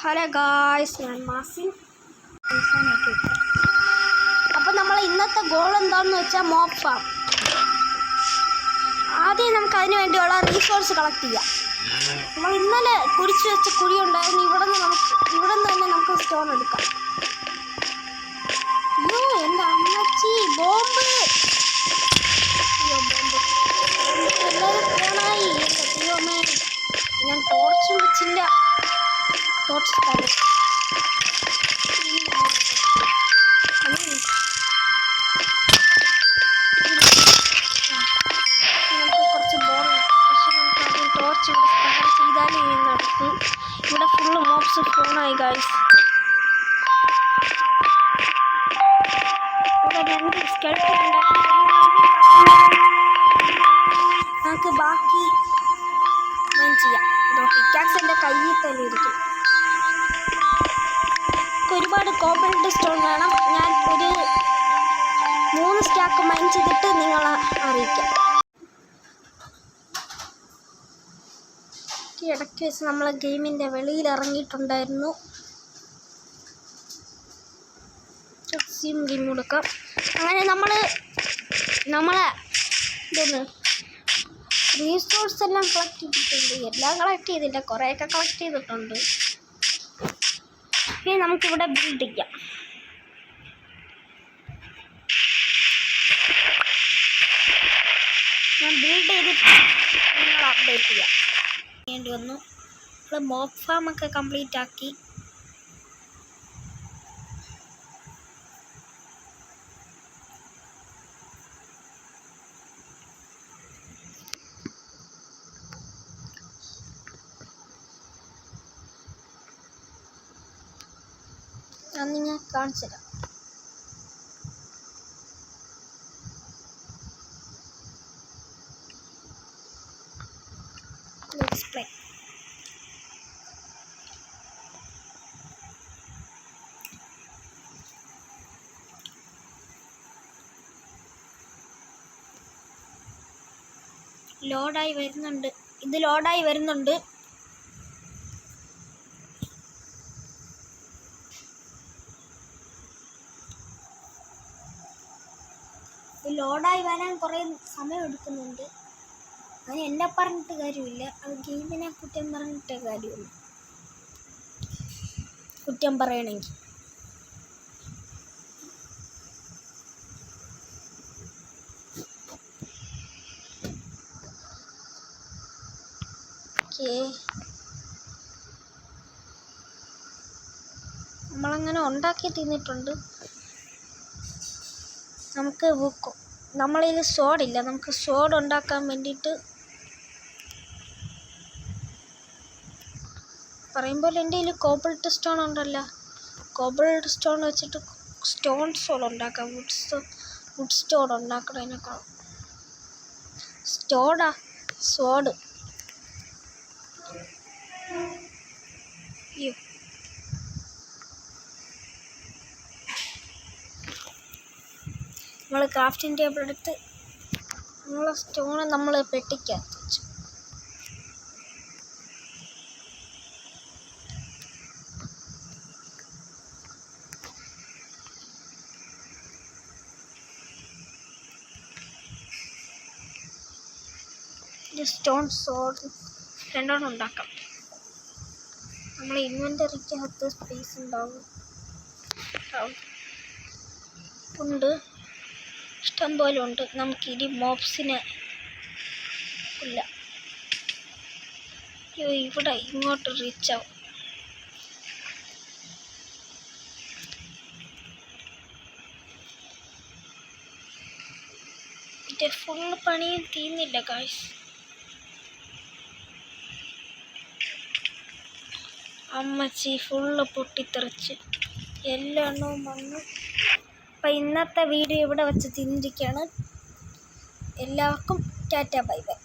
Hello guys, ഞാൻ മാസിൻ. അപ്പോൾ നമ്മൾ ഇന്നത്തെ ഗോൾ എന്താണെന്ന് വെച്ചാൽ മോബ് ഫാം. ആദ്യം നമുക്ക് അതിന് വേണ്ടിയുള്ള റീസോഴ്സ് കളക്ട് ചെയ്യാം. നമ്മൾ ഇന്നലെ കുഴിച്ച് വെച്ച കുഴി ഉണ്ടായിരുന്നു. ഇവിടെ നിന്ന് തന്നെ നമുക്ക് സ്റ്റോൺ എടുക്കാം. അയ്യോ എൻ്റെ അമ്മച്ചി, ബോംബ്! അയ്യോ ബോംബ്! എല്ലാവരും ഫോണായി. എൻ്റെ ദൈവമേ, ഞാൻ ടോർച്ചും വെച്ചില്ല. ടോർച്ച് നമുക്ക് കുറച്ച് ബോൾ, പക്ഷെ നമുക്ക് ആദ്യം ടോർച്ച് ഇവിടെ സ്പാർ ചെയ്താലേ നടക്കും. ഇവിടെ ഫുള്ള് മോബ്സ് ഫോണായി ഗായ്സ്. ഇവിടെ 2 സ്കെൽട്ടൻ നമുക്ക് ബാക്കി മൈൻ ചെയ്യാം. പിക്കാക്സ് എൻ്റെ കയ്യിൽ തന്നെ ഇരിക്കും. ഒരുപാട് കോബൾട്ട് സ്റ്റോൺ വേണം. ഞാൻ ഒരു 3 സ്റ്റാക്ക് മൈൻ ചെയ്തിട്ട് നിങ്ങളെ അറിയിക്കാം. ഇടയ്ക്ക് വെച്ച് നമ്മൾ ഗെയിമിൻ്റെ വെളിയിൽ ഇറങ്ങിയിട്ടുണ്ടായിരുന്നു. ഗെയിം കൊടുക്കാം. അങ്ങനെ നമ്മളെ റീസോഴ്സ് എല്ലാം കളക്ട് ചെയ്തിട്ടുണ്ട്. എല്ലാം കളക്ട് ചെയ്തില്ല, കുറേയൊക്കെ കളക്ട് ചെയ്തിട്ടുണ്ട്. ഇനി നമുക്കിവിടെ ബിൽഡ് ചെയ്യാം. ഞാൻ ബിൽഡ് ചെയ്തിട്ട് നിങ്ങൾ അപ്ഡേറ്റ് ചെയ്യാം. വേണ്ടി വന്നു. നമ്മൾ മോബ് ഫാമൊക്കെ കംപ്ലീറ്റ് ആക്കി. അന്ന് ഞാൻ കാണിച്ചു തരാം. ഡിസ്പ്ലേ ലോഡായി വരുന്നുണ്ട്. ഇത് ലോഡായി വരുന്നുണ്ട്. ലോഡായി വരാൻ കുറേ സമയം എടുക്കുന്നുണ്ട്. അതിന് എന്നെ പറഞ്ഞിട്ട് കാര്യമില്ല, അത് ഗെയിമിനെ കുറ്റം പറഞ്ഞിട്ടേ കാര്യമുള്ളൂ. കുറ്റം പറയണമെങ്കിൽ നമ്മളങ്ങനെ ഉണ്ടാക്കി തിന്നിട്ടുണ്ട്. നമുക്ക് നമ്മളിൽ സോഡില്ല. നമുക്ക് സോഡ് ഉണ്ടാക്കാൻ വേണ്ടിയിട്ട് പറയുമ്പോൾ എൻ്റെ കയ്യിൽ കോബൾട്ട് സ്റ്റോൺ ഉണ്ടല്ലോ. കോബൾട്ട് സ്റ്റോൺ വെച്ചിട്ട് സ്റ്റോൺ സോഡ് ഉണ്ടാക്കാം. വുഡ് സ്റ്റോഡ് ഉണ്ടാക്കണതിനേക്കാൾ സോഡ്. അയ്യോ, നമ്മൾ ക്രാഫ്റ്റിംഗ് ടേബിൾ എടുത്ത് നമ്മളെ സ്റ്റോണ് നമ്മൾ പെട്ടിക്കകത്ത് വെച്ചു. സ്റ്റോൺ സോഡ് 2 ഉണ്ടാക്കാം. നമ്മളെ ഇൻവെൻ്ററിക്കകത്ത് സ്പേസ് ഉണ്ടാവും. ഉണ്ട്, ഇഷ്ടം പോലെ ഉണ്ട്. നമുക്കിനി മോബ്സിനെ ഇല്ല. ഇവിടെ ഇങ്ങോട്ട് റീച്ച് ആവും. ഇതിൻ്റെ ഫുള്ള് പണിയും തീർന്നില്ല ഗായ്സ്. അമ്മച്ചി ഫുള്ള് പൊട്ടിത്തെറിച്ച് എല്ലാ എണ്ണവും വന്നു. അപ്പം ഇന്നത്തെ വീഡിയോ ഇവിടെ വെച്ച് തിന്നിരിക്കുകയാണ്. എല്ലാവർക്കും ടാറ്റ, ബൈ ബൈ.